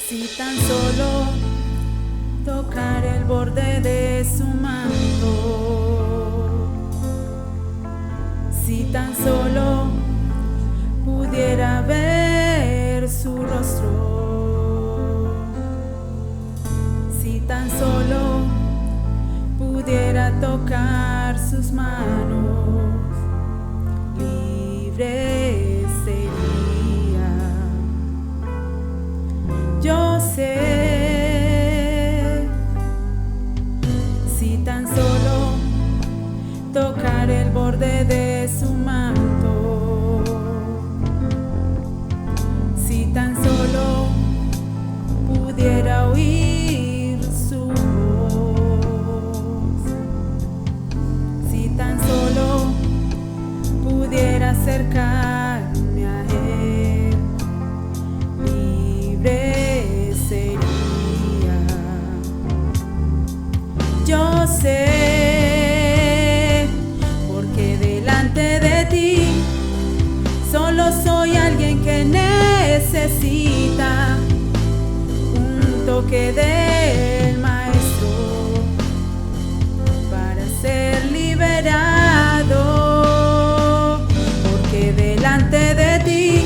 Si tan solo tocar el borde de su manto, si tan solo pudiera ver su rostro, si tan solo pudiera tocar sus manos, libre sería. Yo sé, si tan solo tocar el borde de su manto, si tan solo pudiera oír su voz, si tan solo pudiera acercarme a él, libre sería. Yo sé, porque delante de ti solo soy alguien que necesita un toque del Maestro para ser liberado. Porque delante de ti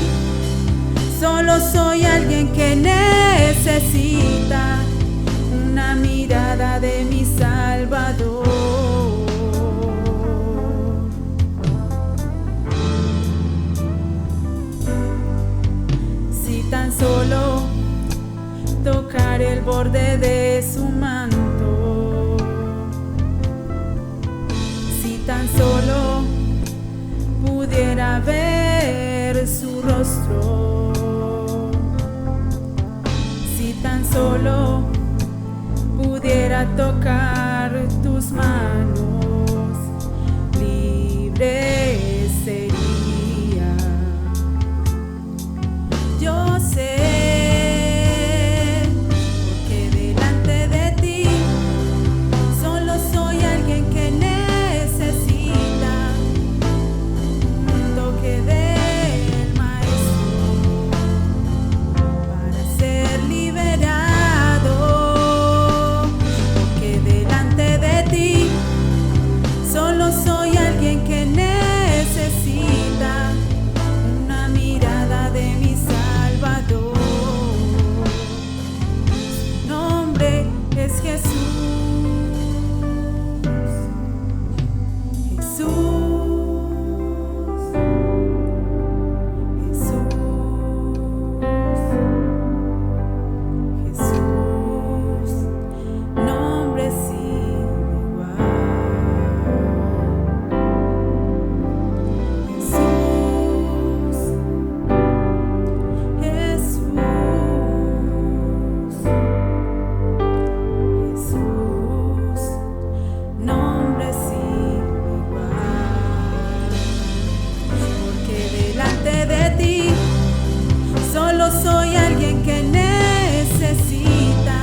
solo soy alguien que necesita una mirada de mi Salvador. Si tan solo tocar el borde de su manto, si tan solo pudiera ver su rostro, si tan solo pudiera tocar tus manos, libre sería. Yo sé, porque delante de ti solo soy alguien que necesita un toque del Maestro para ser liberado. Porque delante de ti solo soy alguien que necesita una mirada de mi Salvador. Su nombre es Jesús. Jesús, nombre sin igual. Jesús, Jesús, nombre sin igual. Porque delante de ti solo soy alguien que necesita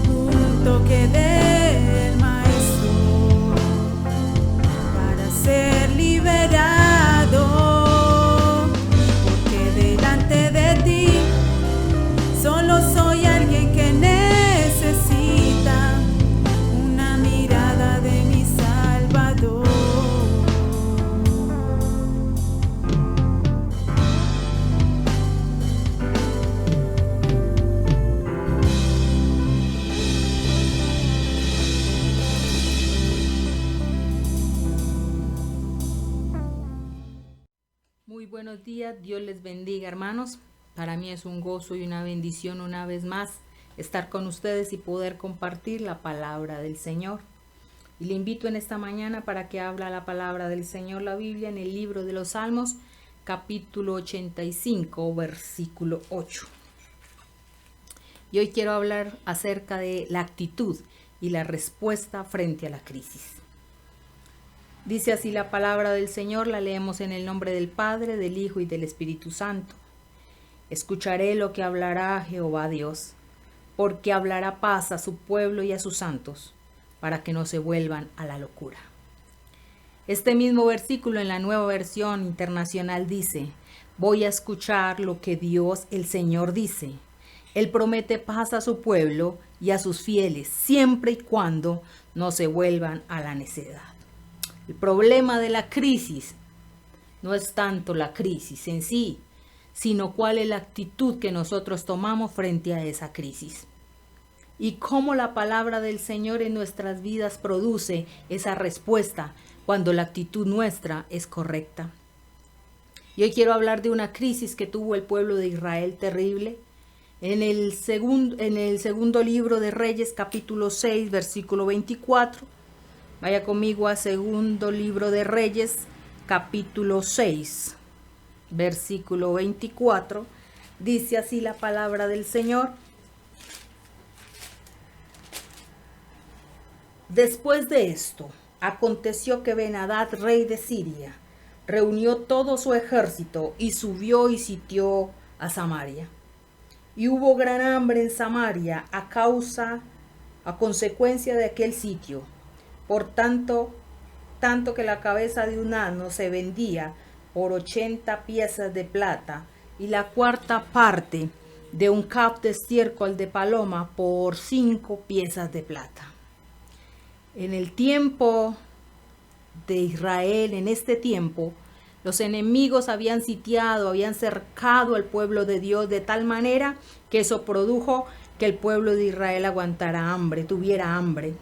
un toque del Maestro para ser liberado. Porque delante de ti solo soy alguien que necesita una mirada de mi Salvador. Muy buenos días, Dios les bendiga, hermanos. Para mí es un gozo y una bendición una vez más estar con ustedes y poder compartir la palabra del Señor. Y le invito en esta mañana para que habla la palabra del Señor, la Biblia, en el libro de los Salmos, capítulo 85, versículo 8. Y hoy quiero hablar acerca de la actitud y la respuesta frente a la crisis. Dice así la palabra del Señor, la leemos en el nombre del Padre, del Hijo y del Espíritu Santo. Escucharé lo que hablará Jehová Dios, porque hablará paz a su pueblo y a sus santos, para que no se vuelvan a la locura. Este mismo versículo en la Nueva Versión Internacional dice: voy a escuchar lo que Dios el Señor dice, Él promete paz a su pueblo y a sus fieles, siempre y cuando no se vuelvan a la necedad. El problema de la crisis no es tanto la crisis en sí, sino cuál es la actitud que nosotros tomamos frente a esa crisis. Y cómo la palabra del Señor en nuestras vidas produce esa respuesta cuando la actitud nuestra es correcta. Y hoy quiero hablar de una crisis que tuvo el pueblo de Israel terrible. En el segundo libro de Reyes, capítulo 6, versículo 24. Vaya conmigo a segundo libro de Reyes, capítulo 6, versículo 24. Dice así la palabra del Señor. Después de esto, aconteció que Ben-Hadad, rey de Siria, reunió todo su ejército y subió y sitió a Samaria. Y hubo gran hambre en Samaria a consecuencia de aquel sitio. Por tanto que la cabeza de un asno se vendía por 80 piezas de plata y la cuarta parte de un cap de estiércol de paloma por 5 piezas de plata. En el tiempo de Israel, en este tiempo, los enemigos habían sitiado, habían cercado al pueblo de Dios de tal manera que eso produjo que el pueblo de Israel aguantara hambre, tuviera hambre.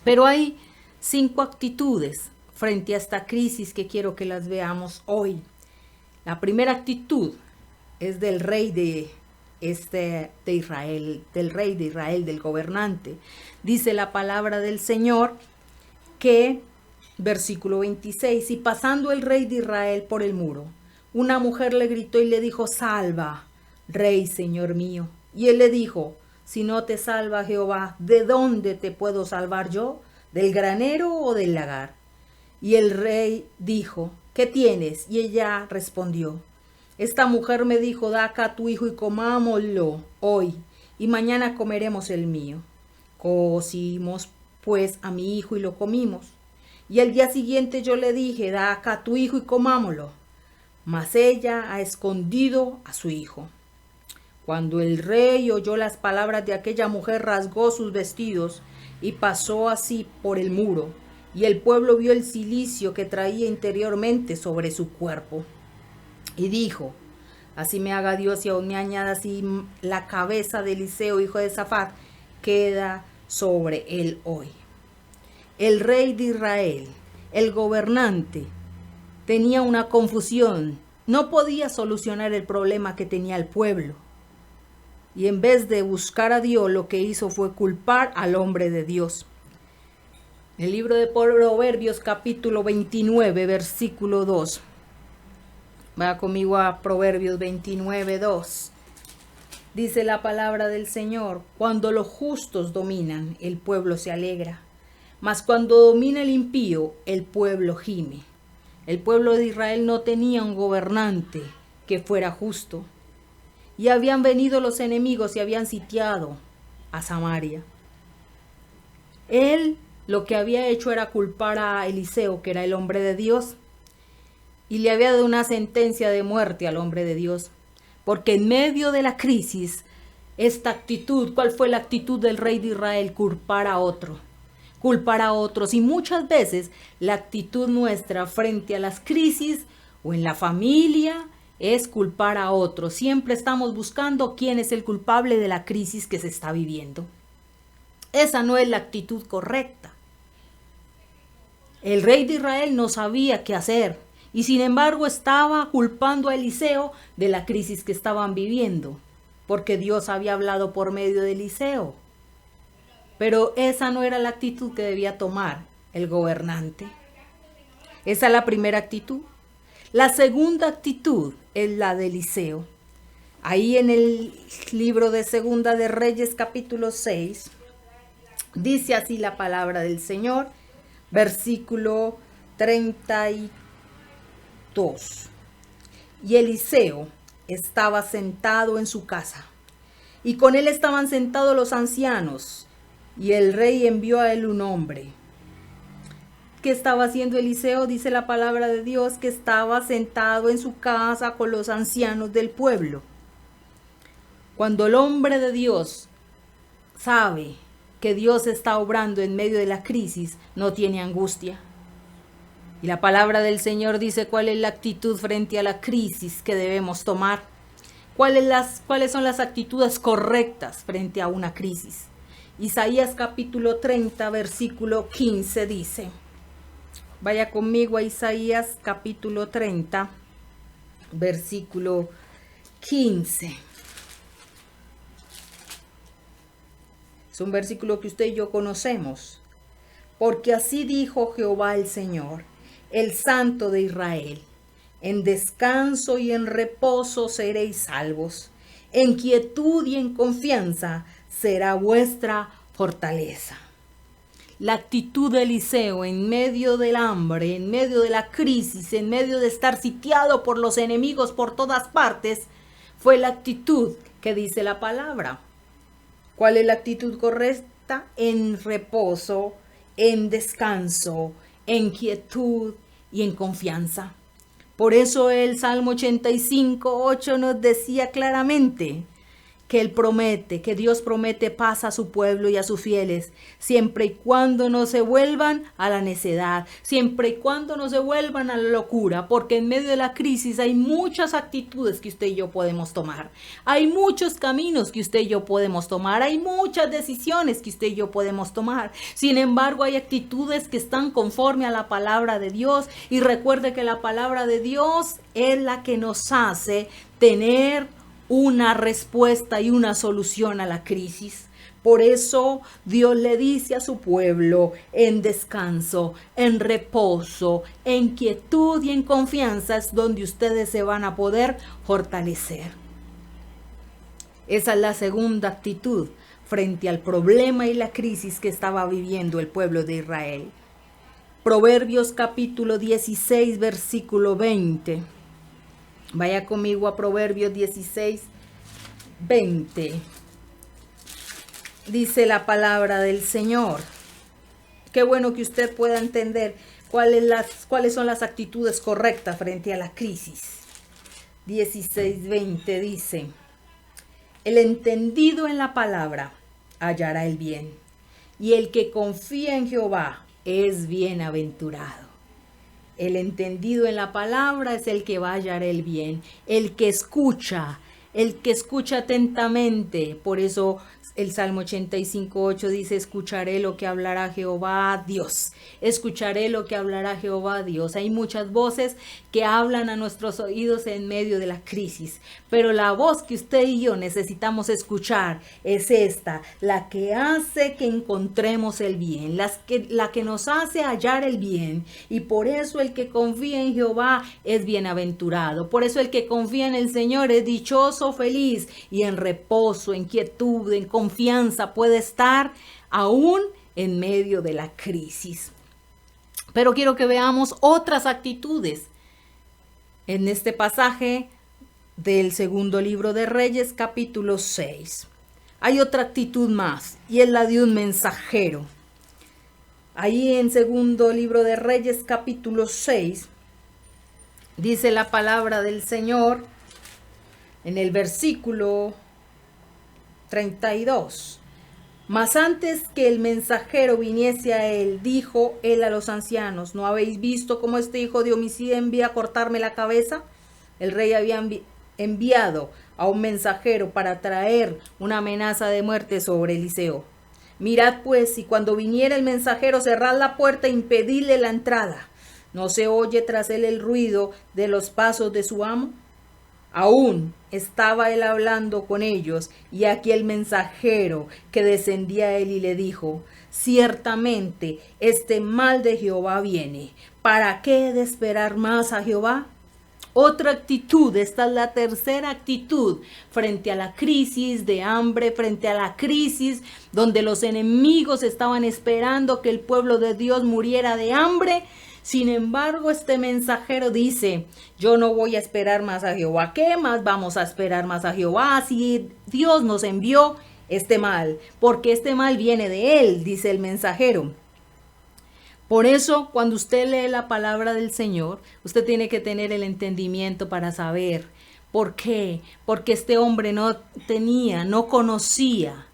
Pero hay 5 actitudes frente a esta crisis que quiero que las veamos hoy. La primera actitud es del rey de Israel, del gobernante. Dice la palabra del Señor que, versículo 26, y pasando el rey de Israel por el muro, una mujer le gritó y le dijo: salva, rey, señor mío. Y él le dijo: si no te salva Jehová, ¿de dónde te puedo salvar yo? ¿Del granero o del lagar? Y el rey dijo: ¿qué tienes? Y ella respondió: esta mujer me dijo: da acá a tu hijo y comámoslo hoy, y mañana comeremos el mío. Cocimos pues a mi hijo y lo comimos. Y al día siguiente yo le dije: da acá a tu hijo y comámoslo. Mas ella ha escondido a su hijo. Cuando el rey oyó las palabras de aquella mujer, rasgó sus vestidos y pasó así por el muro. Y el pueblo vio el cilicio que traía interiormente sobre su cuerpo. Y dijo: así me haga Dios y aún me añada si la cabeza de Eliseo, hijo de Safat, queda sobre él hoy. El rey de Israel, el gobernante, tenía una confusión. No podía solucionar el problema que tenía el pueblo. Y en vez de buscar a Dios, lo que hizo fue culpar al hombre de Dios. El libro de Proverbios, capítulo 29, versículo 2. Vaya conmigo a Proverbios 29, 2. Dice la palabra del Señor: cuando los justos dominan, el pueblo se alegra. Mas cuando domina el impío, el pueblo gime. El pueblo de Israel no tenía un gobernante que fuera justo. Y habían venido los enemigos y habían sitiado a Samaria. Él lo que había hecho era culpar a Eliseo, que era el hombre de Dios, y le había dado una sentencia de muerte al hombre de Dios. Porque en medio de la crisis, esta actitud, ¿cuál fue la actitud del rey de Israel? Culpar a otro. Culpar a otros. Y muchas veces la actitud nuestra frente a las crisis o en la familia es culpar a otros. Siempre estamos buscando quién es el culpable de la crisis que se está viviendo. Esa no es la actitud correcta. El rey de Israel no sabía qué hacer y sin embargo estaba culpando a Eliseo de la crisis que estaban viviendo, porque Dios había hablado por medio de Eliseo. Pero esa no era la actitud que debía tomar el gobernante. Esa es la primera actitud. La segunda actitud es la de Eliseo. Ahí en el libro de Segunda de Reyes, capítulo 6, dice así la palabra del Señor, versículo 32. Y Eliseo estaba sentado en su casa, y con él estaban sentados los ancianos, y el rey envió a él un hombre. ¿Qué estaba haciendo Eliseo? Dice la palabra de Dios que estaba sentado en su casa con los ancianos del pueblo. Cuando el hombre de Dios sabe que Dios está obrando en medio de la crisis, no tiene angustia. Y la palabra del Señor dice cuál es la actitud frente a la crisis que debemos tomar. ¿Cuáles son las actitudes correctas frente a una crisis? Isaías capítulo 30, versículo 15 dice, vaya conmigo a Isaías capítulo 30, versículo 15. Es un versículo que usted y yo conocemos. Porque así dijo Jehová el Señor, el Santo de Israel: en descanso y en reposo seréis salvos, en quietud y en confianza será vuestra fortaleza. La actitud de Eliseo en medio del hambre, en medio de la crisis, en medio de estar sitiado por los enemigos por todas partes, fue la actitud que dice la palabra. ¿Cuál es la actitud correcta? En reposo, en descanso, en quietud y en confianza. Por eso el Salmo 85:8 nos decía claramente que Dios promete paz a su pueblo y a sus fieles, siempre y cuando no se vuelvan a la necedad, siempre y cuando no se vuelvan a la locura, porque en medio de la crisis hay muchas actitudes que usted y yo podemos tomar, hay muchos caminos que usted y yo podemos tomar, hay muchas decisiones que usted y yo podemos tomar. Sin embargo, hay actitudes que están conforme a la palabra de Dios, y recuerde que la palabra de Dios es la que nos hace tener una respuesta y una solución a la crisis. Por eso Dios le dice a su pueblo: en descanso, en reposo, en quietud y en confianza es donde ustedes se van a poder fortalecer. Esa es la segunda actitud frente al problema y la crisis que estaba viviendo el pueblo de Israel. Proverbios capítulo 16, versículo 20. Vaya conmigo a Proverbios 16, 20. Dice la palabra del Señor. Qué bueno que usted pueda entender cuáles son las actitudes correctas frente a la crisis. 16, 20 dice: el entendido en la palabra hallará el bien, y el que confía en Jehová es bienaventurado. El entendido en la palabra es el que va a hallar el bien, el que escucha atentamente. Por eso el Salmo 85:8 dice: escucharé lo que hablará Jehová Dios. Escucharé lo que hablará Jehová Dios. Hay muchas voces que hablan a nuestros oídos en medio de la crisis, pero la voz que usted y yo necesitamos escuchar es esta, la que hace que encontremos el bien, la que nos hace hallar el bien. Y por eso el que confía en Jehová es bienaventurado. Por eso el que confía en el Señor es dichoso, feliz, y en reposo, en quietud, en confianza puede estar aún en medio de la crisis. Pero quiero que veamos otras actitudes en este pasaje del segundo libro de Reyes, capítulo 6. Hay otra actitud más, y es la de un mensajero. Ahí en segundo libro de Reyes, capítulo 6, dice la palabra del Señor en el versículo 32. Mas antes que el mensajero viniese a él, dijo él a los ancianos: ¿no habéis visto cómo este hijo de homicida envía a cortarme la cabeza? El rey había enviado a un mensajero para traer una amenaza de muerte sobre Eliseo. Mirad pues, y cuando viniera el mensajero, cerrad la puerta e impedidle la entrada. ¿No se oye tras él el ruido de los pasos de su amo? Aún estaba él hablando con ellos, y aquí el mensajero que descendía a él y le dijo: ciertamente este mal de Jehová viene. ¿Para qué he de esperar más a Jehová? Otra actitud, esta es la tercera actitud frente a la crisis de hambre, frente a la crisis donde los enemigos estaban esperando que el pueblo de Dios muriera de hambre. Sin embargo, este mensajero dice: yo no voy a esperar más a Jehová. ¿Qué más vamos a esperar más a Jehová si Dios nos envió este mal? Porque este mal viene de él, dice el mensajero. Por eso, cuando usted lee la palabra del Señor, usted tiene que tener el entendimiento para saber ¿Por qué? Porque este hombre no conocía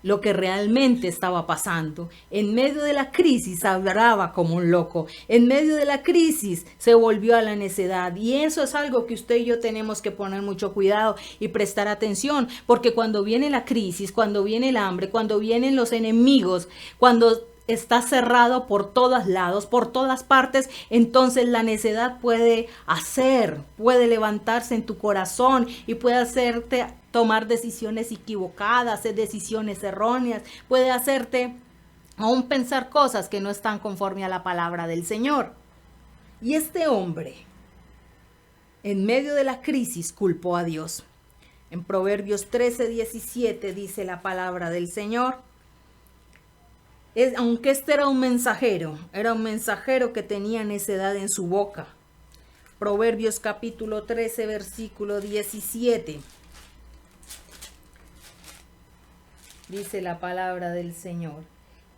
lo que realmente estaba pasando. En medio de la crisis hablaba como un loco. En medio de la crisis se volvió a la necedad. Y eso es algo que usted y yo tenemos que poner mucho cuidado y prestar atención. Porque cuando viene la crisis, cuando viene el hambre, cuando vienen los enemigos, cuando está cerrado por todos lados, por todas partes, entonces la necedad puede levantarse en tu corazón y puede hacerte tomar decisiones equivocadas, hacer decisiones erróneas, puede hacerte aún pensar cosas que no están conforme a la palabra del Señor. Y este hombre, en medio de la crisis, culpó a Dios. En Proverbios 13:17 dice la palabra del Señor. Aunque este era un mensajero que tenía necedad en su boca. Proverbios capítulo 13, versículo 17. Dice la palabra del Señor.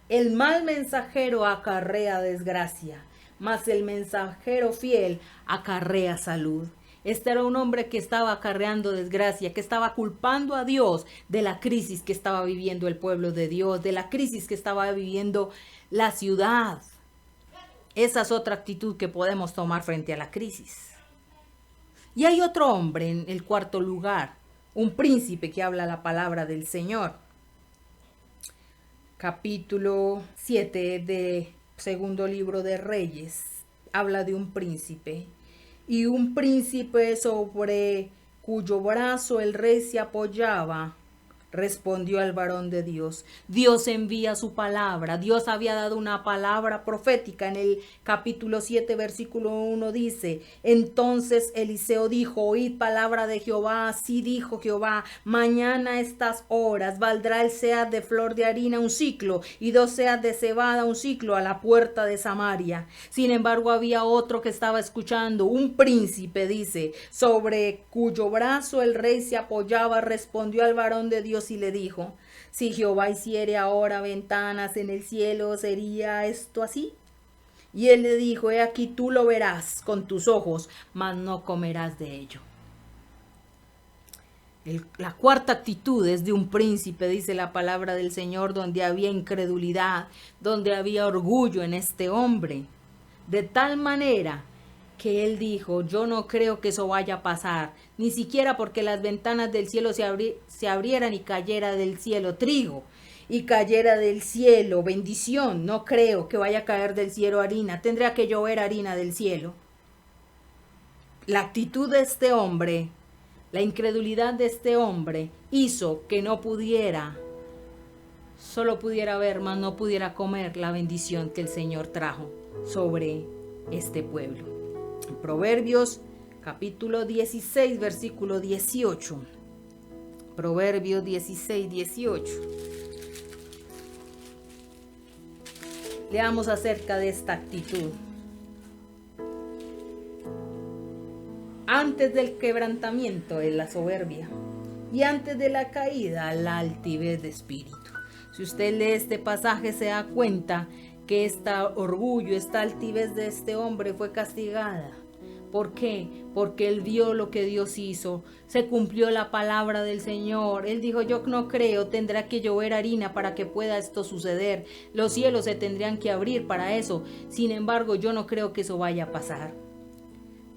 El mal mensajero acarrea desgracia, mas el mensajero fiel acarrea salud. Este era un hombre que estaba acarreando desgracia, que estaba culpando a Dios de la crisis que estaba viviendo el pueblo de Dios, de la crisis que estaba viviendo la ciudad. Esa es otra actitud que podemos tomar frente a la crisis. Y hay otro hombre en el cuarto lugar, un príncipe que habla la palabra del Señor. Capítulo 7 de segundo libro de Reyes, habla de un príncipe. Y un príncipe sobre cuyo brazo el rey se apoyaba, respondió al varón de Dios. Dios envía su palabra. Dios había dado una palabra profética. En el capítulo 7, versículo 1 dice: entonces Eliseo dijo: oíd palabra de Jehová, así dijo Jehová, mañana a estas horas valdrá el seah de flor de harina un siclo, y 2 seas de cebada un siclo a la puerta de Samaria. Sin embargo, había otro que estaba escuchando, un príncipe, dice, sobre cuyo brazo el rey se apoyaba, respondió al varón de Dios y le dijo: si Jehová hiciere ahora ventanas en el cielo, ¿sería esto así? Y él le dijo: he aquí tú lo verás con tus ojos, mas no comerás de ello. La cuarta actitud es de un príncipe, dice la palabra del Señor, donde había incredulidad, donde había orgullo en este hombre, de tal manera que él dijo: yo no creo que eso vaya a pasar, ni siquiera porque las ventanas del cielo se abrieran y cayera del cielo trigo, y cayera del cielo bendición. No creo que vaya a caer del cielo harina, tendría que llover harina del cielo. La actitud de este hombre, la incredulidad de este hombre, hizo que no pudiera, solo pudiera ver, mas no pudiera comer la bendición que el Señor trajo sobre este pueblo. Proverbios capítulo 16, versículo 18. Proverbios 16, 18. Leamos acerca de esta actitud. Antes del quebrantamiento es la soberbia, y antes de la caída la altivez de espíritu. Si usted lee este pasaje, se da cuenta que este orgullo, esta altivez de este hombre fue castigada. ¿Por qué? Porque él vio lo que Dios hizo. Se cumplió la palabra del Señor. Él dijo: yo no creo, tendrá que llover harina para que pueda esto suceder. Los cielos se tendrían que abrir para eso. Sin embargo, yo no creo que eso vaya a pasar.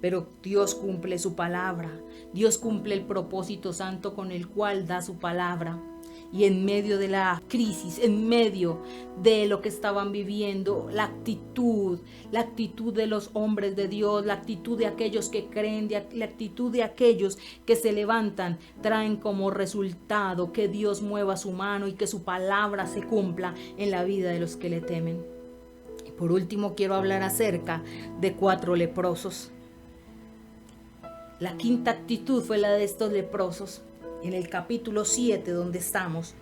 Pero Dios cumple su palabra. Dios cumple el propósito santo con el cual da su palabra. Y en medio de la crisis, en medio de lo que estaban viviendo, la actitud de los hombres de Dios, la actitud de aquellos que creen, la actitud de aquellos que se levantan, traen como resultado que Dios mueva su mano y que su palabra se cumpla en la vida de los que le temen. Y por último, quiero hablar acerca de 4 leprosos. La quinta actitud fue la de estos leprosos. En el capítulo 7, donde estamos,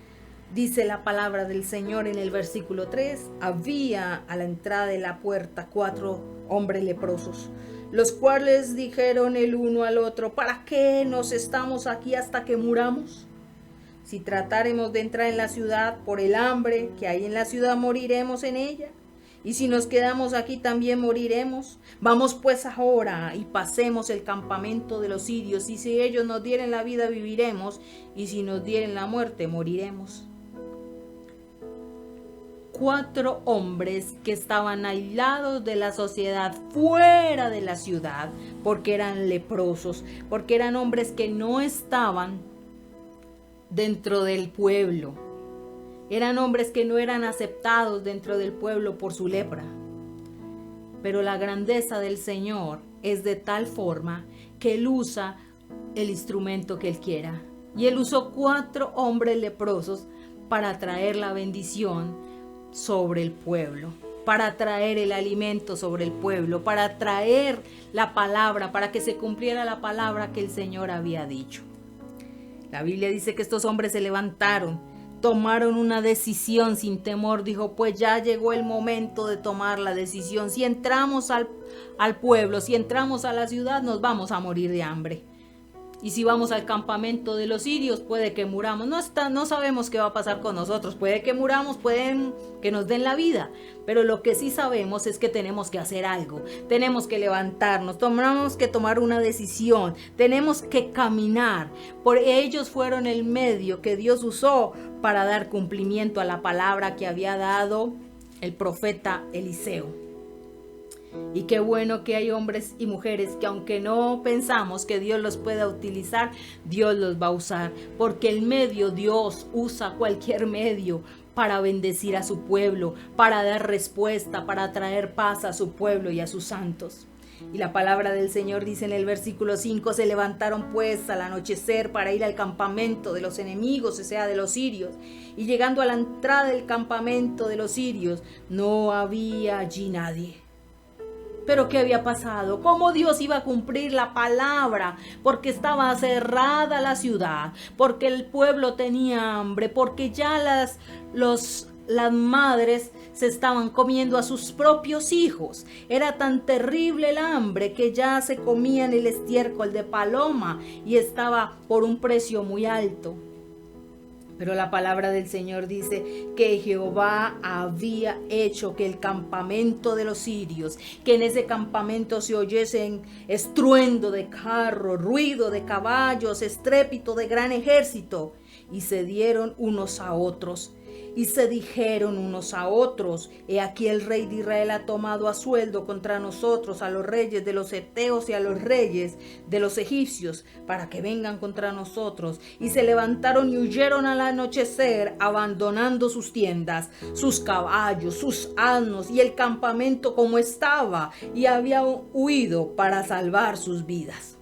dice la palabra del Señor en el versículo 3, había a la entrada de la puerta 4 hombres leprosos, los cuales dijeron el uno al otro: ¿para qué nos estamos aquí hasta que muramos? Si tratáremos de entrar en la ciudad, por el hambre que hay en la ciudad moriremos en ella. Y si nos quedamos aquí también moriremos. Vamos pues ahora y pasemos el campamento de los sirios. Y si ellos nos dieren la vida, viviremos. Y si nos dieren la muerte, moriremos. 4 hombres que estaban aislados de la sociedad, fuera de la ciudad, porque eran leprosos, porque eran hombres que no estaban dentro del pueblo. Eran hombres que no eran aceptados dentro del pueblo por su lepra. Pero la grandeza del Señor es de tal forma que Él usa el instrumento que Él quiera. Y Él usó 4 hombres leprosos para traer la bendición sobre el pueblo, para traer el alimento sobre el pueblo, para traer la palabra, para que se cumpliera la palabra que el Señor había dicho. La Biblia dice que estos hombres se levantaron, tomaron una decisión sin temor. Dijo, pues ya llegó el momento de tomar la decisión. Si entramos al pueblo, si entramos a la ciudad, nos vamos a morir de hambre. Y si vamos al campamento de los sirios, puede que muramos. No sabemos qué va a pasar con nosotros. Puede que muramos, pueden que nos den la vida. Pero lo que sí sabemos es que tenemos que hacer algo. Tenemos que levantarnos. Tenemos que tomar una decisión. Tenemos que caminar. Por ellos fueron el medio que Dios usó para dar cumplimiento a la palabra que había dado el profeta Eliseo. Y qué bueno que hay hombres y mujeres que, aunque no pensamos que Dios los pueda utilizar, Dios los va a usar, porque el medio, Dios usa cualquier medio para bendecir a su pueblo, para dar respuesta, para traer paz a su pueblo y a sus santos. Y la palabra del Señor dice en el versículo 5, se levantaron pues al anochecer para ir al campamento de los enemigos, o sea, de los sirios. Y llegando a la entrada del campamento de los sirios, no había allí nadie. Pero ¿qué había pasado? ¿Cómo Dios iba a cumplir la palabra? Porque estaba cerrada la ciudad, porque el pueblo tenía hambre, porque ya las madres se estaban comiendo a sus propios hijos. Era tan terrible el hambre que ya se comían el estiércol de paloma y estaba por un precio muy alto. Pero la palabra del Señor dice que Jehová había hecho que el campamento de los sirios, que en ese campamento se oyesen estruendo de carros, ruido de caballos, estrépito de gran ejército. Y se dieron unos a otros. Y se dijeron unos a otros, he aquí el rey de Israel ha tomado a sueldo contra nosotros a los reyes de los heteos y a los reyes de los egipcios, para que vengan contra nosotros. Y se levantaron y huyeron al anochecer, abandonando sus tiendas, sus caballos, sus asnos y el campamento como estaba, y habían huido para salvar sus vidas.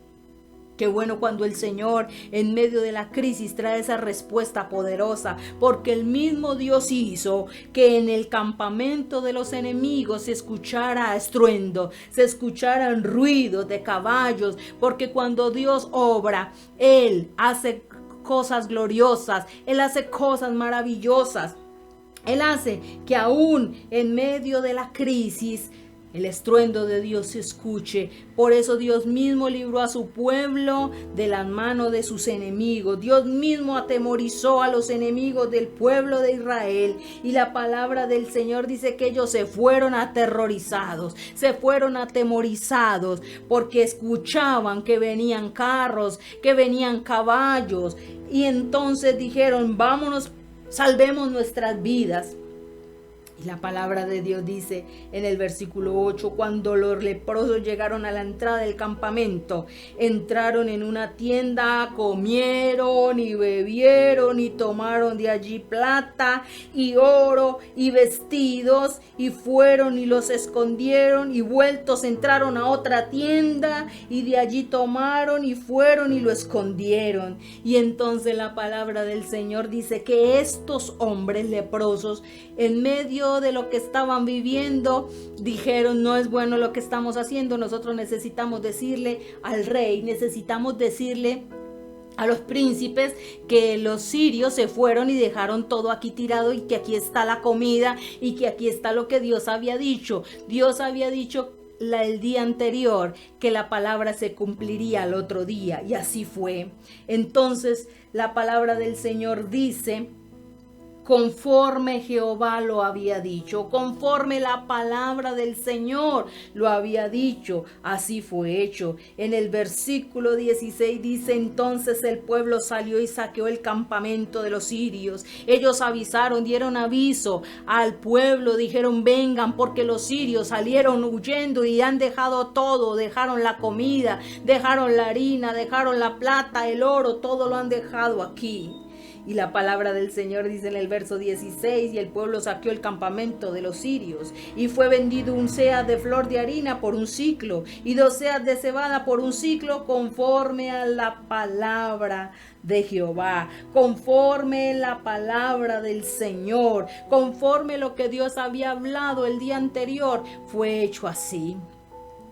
Qué bueno cuando el Señor en medio de la crisis trae esa respuesta poderosa, porque el mismo Dios hizo que en el campamento de los enemigos se escuchara estruendo, se escucharan ruidos de caballos, porque cuando Dios obra, Él hace cosas gloriosas, Él hace cosas maravillosas, Él hace que aún en medio de la crisis el estruendo de Dios se escuche. Por eso Dios mismo libró a su pueblo de las manos de sus enemigos. Dios mismo atemorizó a los enemigos del pueblo de Israel. Y la palabra del Señor dice que ellos se fueron aterrorizados, se fueron atemorizados, porque escuchaban que venían carros, que venían caballos. Y entonces dijeron, vámonos, salvemos nuestras vidas. Y la palabra de Dios dice en el versículo 8, cuando los leprosos llegaron a la entrada del campamento, entraron en una tienda, comieron y bebieron y tomaron de allí plata y oro y vestidos, y fueron y los escondieron, y vueltos entraron a otra tienda y de allí tomaron y fueron y lo escondieron. Y entonces la palabra del Señor dice que estos hombres leprosos, en medio de lo que estaban viviendo, dijeron, no es bueno lo que estamos haciendo, nosotros necesitamos decirle al rey, necesitamos decirle a los príncipes que los sirios se fueron y dejaron todo aquí tirado, y que aquí está la comida y que aquí está lo que Dios había dicho. Dios había dicho el día anterior que la palabra se cumpliría al otro día, y así fue. Entonces la palabra del Señor dice, conforme Jehová lo había dicho, conforme la palabra del Señor lo había dicho, así fue hecho. En el versículo 16 dice: entonces el pueblo salió y saqueó el campamento de los sirios. Ellos avisaron, dieron aviso al pueblo, dijeron: vengan, porque los sirios salieron huyendo y han dejado todo, dejaron la comida, dejaron la harina, dejaron la plata, el oro, todo lo han dejado aquí. Y la palabra del Señor dice en el verso 16: y el pueblo saqueó el campamento de los sirios, y fue vendido un seah de flor de harina por un siclo, y 2 seas de cebada por un siclo, conforme a la palabra de Jehová, conforme la palabra del Señor, conforme lo que Dios había hablado el día anterior, fue hecho así.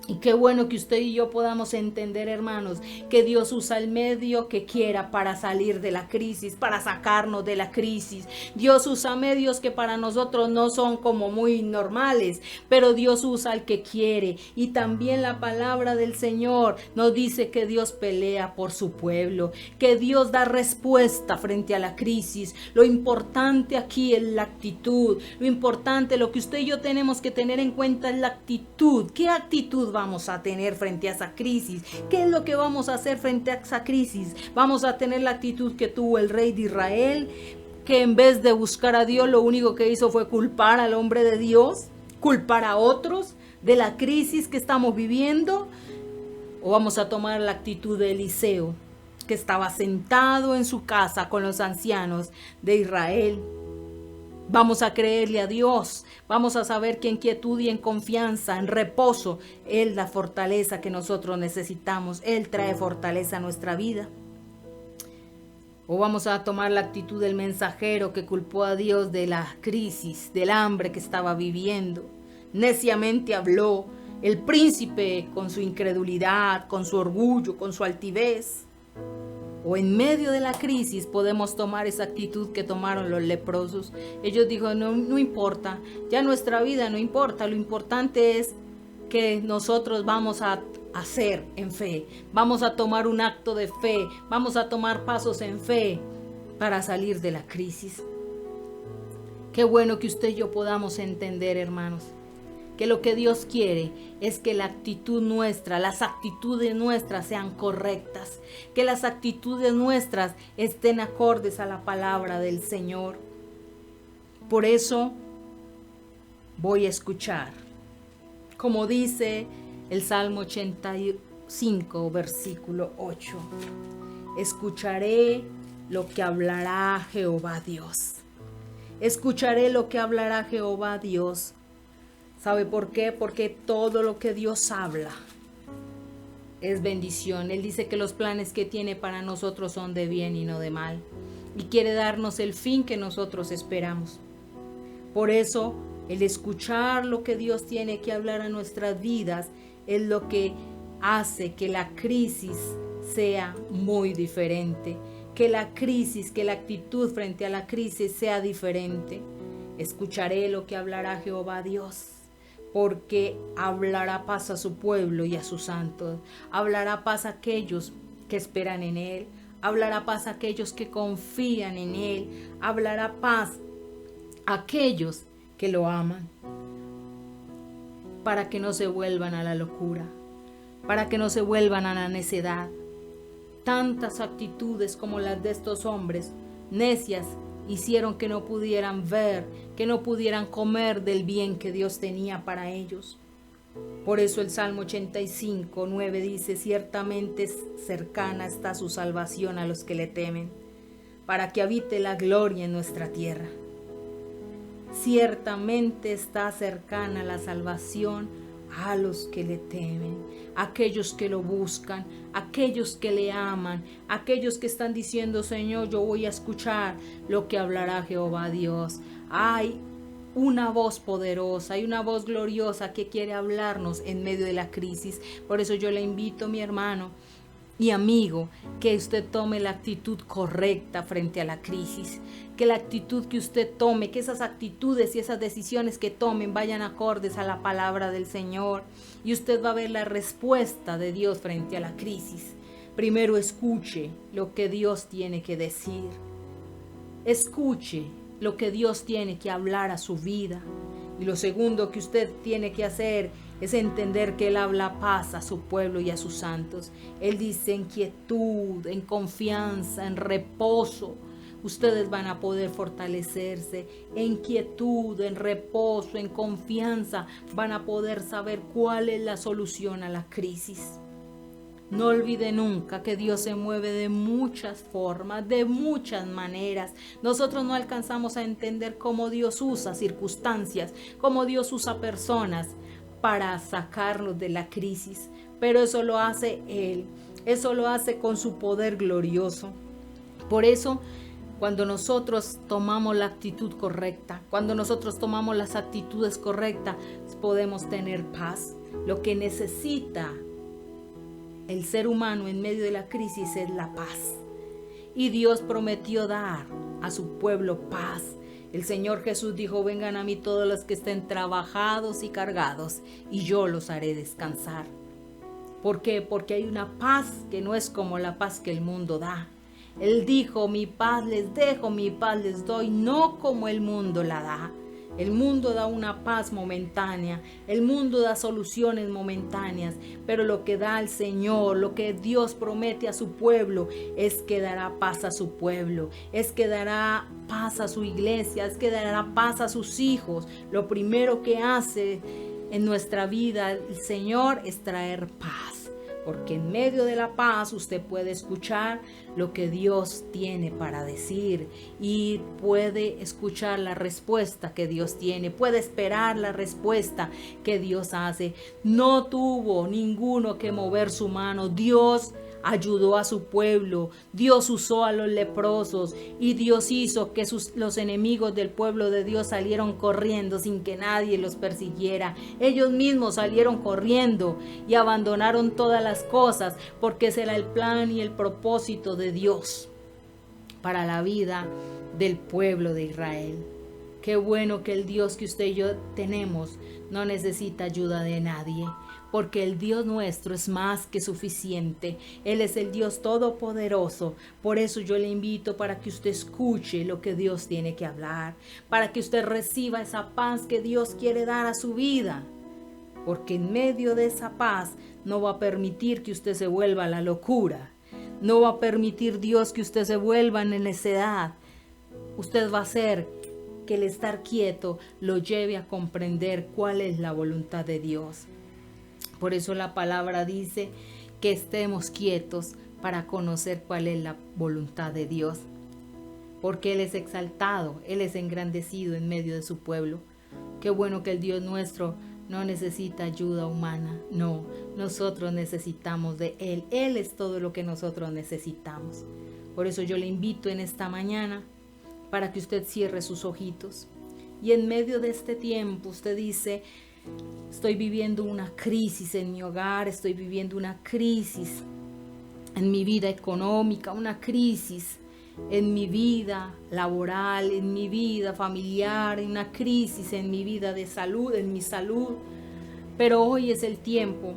Y qué bueno que usted y yo podamos entender, hermanos, que Dios usa el medio que quiera para salir de la crisis, para sacarnos de la crisis. Dios usa medios que para nosotros no son como muy normales, pero Dios usa el que quiere. Y también la palabra del Señor nos dice que Dios pelea por su pueblo, que Dios da respuesta frente a la crisis. Lo importante aquí es la actitud. Lo importante, lo que usted y yo tenemos que tener en cuenta es la actitud. ¿Qué actitud vamos a tener frente a esa crisis? ¿Qué es lo que vamos a hacer frente a esa crisis? Vamos a tener la actitud que tuvo el rey de Israel, que en vez de buscar a Dios, lo único que hizo fue culpar al hombre de Dios, culpar a otros de la crisis que estamos viviendo. ¿O vamos a tomar la actitud de Eliseo, que estaba sentado en su casa con los ancianos de Israel? Vamos a creerle a Dios, vamos a saber que en quietud y en confianza, en reposo, Él da fortaleza que nosotros necesitamos. Él trae fortaleza a nuestra vida. O vamos a tomar la actitud del mensajero que culpó a Dios de la crisis, del hambre que estaba viviendo. Neciamente habló el príncipe con su incredulidad, con su orgullo, con su altivez. O en medio de la crisis podemos tomar esa actitud que tomaron los leprosos. Ellos dijeron: no importa, ya nuestra vida no importa, lo importante es que nosotros vamos a hacer en fe, vamos a tomar un acto de fe, vamos a tomar pasos en fe para salir de la crisis. Qué bueno que usted y yo podamos entender, hermanos, que lo que Dios quiere es que la actitud nuestra, las actitudes nuestras sean correctas, que las actitudes nuestras estén acordes a la palabra del Señor. Por eso voy a escuchar, como dice el Salmo 85, versículo 8: escucharé lo que hablará Jehová Dios. Escucharé lo que hablará Jehová Dios. ¿Sabe por qué? Porque todo lo que Dios habla es bendición. Él dice que los planes que tiene para nosotros son de bien y no de mal. Y quiere darnos el fin que nosotros esperamos. Por eso, el escuchar lo que Dios tiene que hablar a nuestras vidas es lo que hace que la crisis sea muy diferente. Que la crisis, que la actitud frente a la crisis sea diferente. Escucharé lo que hablará Jehová Dios, porque hablará paz a su pueblo y a sus santos. Hablará paz a aquellos que esperan en Él. Hablará paz a aquellos que confían en Él. Hablará paz a aquellos que lo aman. Para que no se vuelvan a la locura. Para que no se vuelvan a la necedad. Tantas actitudes como las de estos hombres necias hicieron que no pudieran ver, que no pudieran comer del bien que Dios tenía para ellos. Por eso el Salmo 85, 9 dice: ciertamente cercana está su salvación a los que le temen, para que habite la gloria en nuestra tierra. Ciertamente está cercana la salvación a los que le temen, aquellos que lo buscan, aquellos que le aman, aquellos que están diciendo: Señor, yo voy a escuchar lo que hablará Jehová Dios. Hay una voz poderosa, hay una voz gloriosa que quiere hablarnos en medio de la crisis. Por eso yo le invito, mi hermano y amigo, que usted tome la actitud correcta frente a la crisis, que la actitud que usted tome, que esas actitudes y esas decisiones que tomen vayan acordes a la palabra del Señor, y usted va a ver la respuesta de Dios frente a la crisis. Primero escuche lo que Dios tiene que decir. Escuche lo que Dios tiene que hablar a su vida. Y lo segundo que usted tiene que hacer es entender que Él habla paz a su pueblo y a sus santos. Él dice en quietud, en confianza, en reposo. Ustedes van a poder fortalecerse en quietud, en reposo, en confianza. Van a poder saber cuál es la solución a la crisis. No olvide nunca que Dios se mueve de muchas formas, de muchas maneras. Nosotros no alcanzamos a entender cómo Dios usa circunstancias, cómo Dios usa personas para sacarlos de la crisis. Pero eso lo hace Él, eso lo hace con su poder glorioso. Por eso, cuando nosotros tomamos la actitud correcta, cuando nosotros tomamos las actitudes correctas, podemos tener paz. Lo que necesita el ser humano en medio de la crisis es la paz. Y Dios prometió dar a su pueblo paz. El Señor Jesús dijo: vengan a mí todos los que estén trabajados y cargados, y yo los haré descansar. ¿Por qué? Porque hay una paz que no es como la paz que el mundo da. Él dijo: mi paz les dejo, mi paz les doy, no como el mundo la da. El mundo da una paz momentánea, el mundo da soluciones momentáneas, pero lo que da el Señor, lo que Dios promete a su pueblo, es que dará paz a su pueblo, es que dará paz a su iglesia, es que dará paz a sus hijos. Lo primero que hace en nuestra vida el Señor es traer paz. Porque en medio de la paz usted puede escuchar lo que Dios tiene para decir y puede escuchar la respuesta que Dios tiene, puede esperar la respuesta que Dios hace. No tuvo ninguno que mover su mano. Dios ayudó a su pueblo, Dios usó a los leprosos y Dios hizo que los enemigos del pueblo de Dios salieron corriendo sin que nadie los persiguiera. Ellos mismos salieron corriendo y abandonaron todas las cosas, porque ese era el plan y el propósito de Dios para la vida del pueblo de Israel. Qué bueno que el Dios que usted y yo tenemos no necesita ayuda de nadie, porque el Dios nuestro es más que suficiente. Él es el Dios todopoderoso. Por eso yo le invito para que usted escuche lo que Dios tiene que hablar, para que usted reciba esa paz que Dios quiere dar a su vida, porque en medio de esa paz no va a permitir que usted se vuelva a la locura, no va a permitir Dios que usted se vuelva en necedad. Usted va a hacer que el estar quieto lo lleve a comprender cuál es la voluntad de Dios. Por eso la palabra dice que estemos quietos para conocer cuál es la voluntad de Dios. Porque Él es exaltado, Él es engrandecido en medio de su pueblo. Qué bueno que el Dios nuestro no necesita ayuda humana. No, nosotros necesitamos de Él. Él es todo lo que nosotros necesitamos. Por eso yo le invito en esta mañana para que usted cierre sus ojitos. Y en medio de este tiempo usted dice: estoy viviendo una crisis en mi hogar, estoy viviendo una crisis en mi vida económica, una crisis en mi vida laboral, en mi vida familiar, una crisis en mi vida de salud, en mi salud. Pero hoy es el tiempo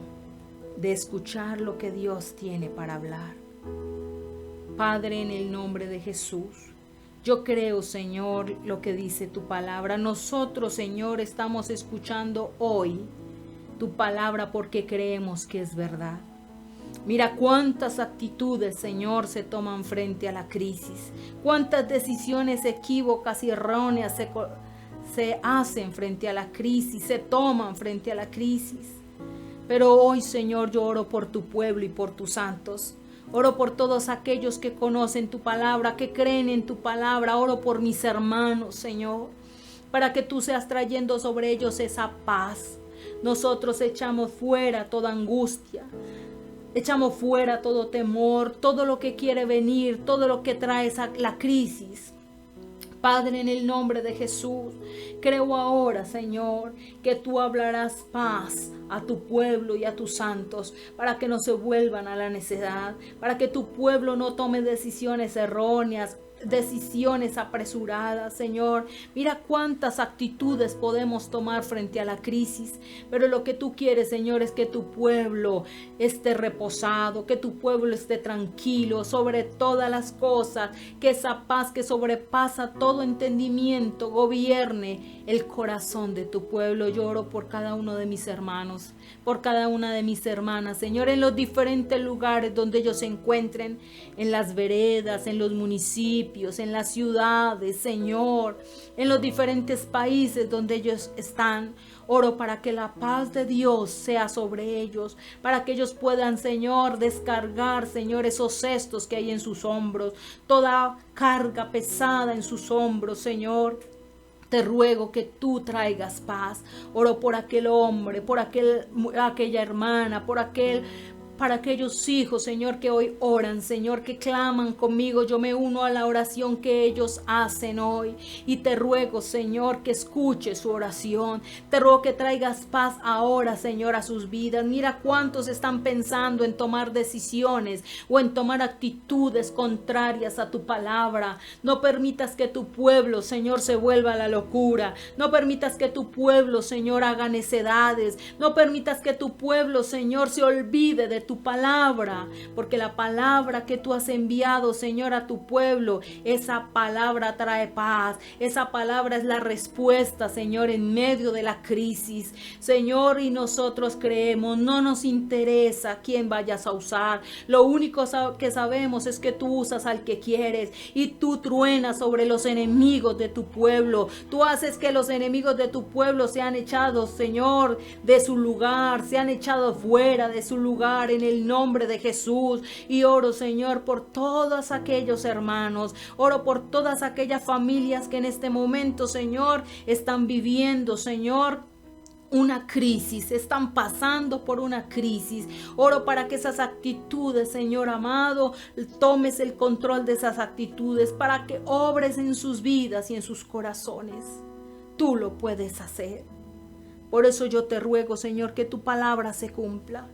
de escuchar lo que Dios tiene para hablar. Padre, en el nombre de Jesús, yo creo, Señor, lo que dice tu palabra. Nosotros, Señor, estamos escuchando hoy tu palabra porque creemos que es verdad. Mira cuántas actitudes, Señor, se toman frente a la crisis. Cuántas decisiones equívocas y erróneas se hacen frente a la crisis, se toman frente a la crisis. Pero hoy, Señor, yo oro por tu pueblo y por tus santos. Oro por todos aquellos que conocen tu palabra, que creen en tu palabra. Oro por mis hermanos, Señor, para que tú seas trayendo sobre ellos esa paz. Nosotros echamos fuera toda angustia, echamos fuera todo temor, todo lo que quiere venir, todo lo que trae la crisis. Padre, en el nombre de Jesús, creo ahora, Señor, que tú hablarás paz a tu pueblo y a tus santos, para que no se vuelvan a la necedad, para que tu pueblo no tome decisiones erróneas, decisiones apresuradas, Señor. Mira cuántas actitudes podemos tomar frente a la crisis, pero lo que tú quieres, Señor, es que tu pueblo esté reposado, que tu pueblo esté tranquilo sobre todas las cosas, que esa paz que sobrepasa todo entendimiento gobierne el corazón de tu pueblo. Lloro por cada uno de mis hermanos, por cada una de mis hermanas, Señor, en los diferentes lugares donde ellos se encuentren, en las veredas, en los municipios, en las ciudades, Señor, en los diferentes países donde ellos están. Oro para que la paz de Dios sea sobre ellos, para que ellos puedan, Señor, descargar, Señor, esos cestos que hay en sus hombros, toda carga pesada en sus hombros, Señor. Te ruego que tú traigas paz. Oro por aquel hombre, por aquella hermana, para aquellos hijos, Señor, que hoy oran, Señor, que claman conmigo. Yo me uno a la oración que ellos hacen hoy. Y te ruego, Señor, que escuche su oración. Te ruego que traigas paz ahora, Señor, a sus vidas. Mira cuántos están pensando en tomar decisiones o en tomar actitudes contrarias a tu palabra. No permitas que tu pueblo, Señor, se vuelva a la locura. No permitas que tu pueblo, Señor, haga necedades. No permitas que tu pueblo, Señor, se olvide de tu palabra, porque la palabra que tú has enviado, Señor, a tu pueblo, esa palabra trae paz, esa palabra es la respuesta, Señor, en medio de la crisis, Señor, y nosotros creemos, no nos interesa quién vayas a usar, lo único que sabemos es que tú usas al que quieres, y tú truenas sobre los enemigos de tu pueblo, tú haces que los enemigos de tu pueblo sean echados, Señor, de su lugar, sean echados fuera de su lugar, en el nombre de Jesús. Y oro, Señor, por todos aquellos hermanos, oro por todas aquellas familias que en este momento, Señor, están viviendo, Señor, una crisis, están pasando por una crisis. Oro para que esas actitudes, Señor amado, tomes el control de esas actitudes, para que obres en sus vidas y en sus corazones. Tú lo puedes hacer. Por eso yo te ruego, Señor, que tu palabra se cumpla.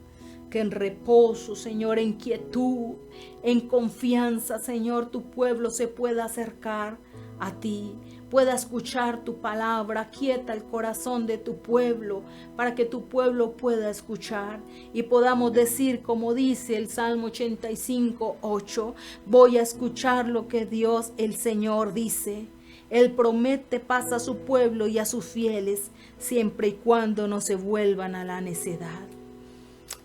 Que en reposo, Señor, en quietud, en confianza, Señor, tu pueblo se pueda acercar a ti, pueda escuchar tu palabra. Quieta el corazón de tu pueblo, para que tu pueblo pueda escuchar y podamos decir, como dice el Salmo 85:8, voy a escuchar lo que Dios, el Señor, dice. Él promete paz a su pueblo y a sus fieles, siempre y cuando no se vuelvan a la necedad.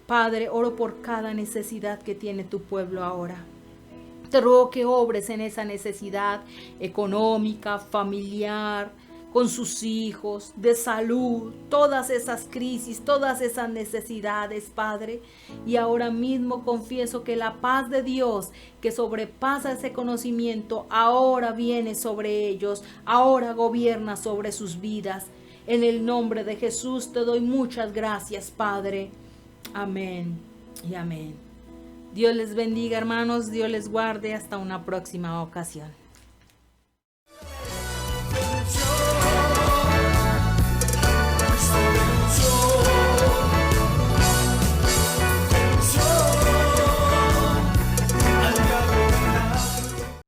Padre, oro por cada necesidad que tiene tu pueblo ahora. Te ruego que obres en esa necesidad económica, familiar, con sus hijos, de salud, todas esas crisis, todas esas necesidades, Padre. Y ahora mismo confieso que la paz de Dios, que sobrepasa ese conocimiento, ahora viene sobre ellos, ahora gobierna sobre sus vidas. En el nombre de Jesús te doy muchas gracias, Padre. Amén y amén. Dios les bendiga, hermanos. Dios les guarde. Hasta una próxima ocasión.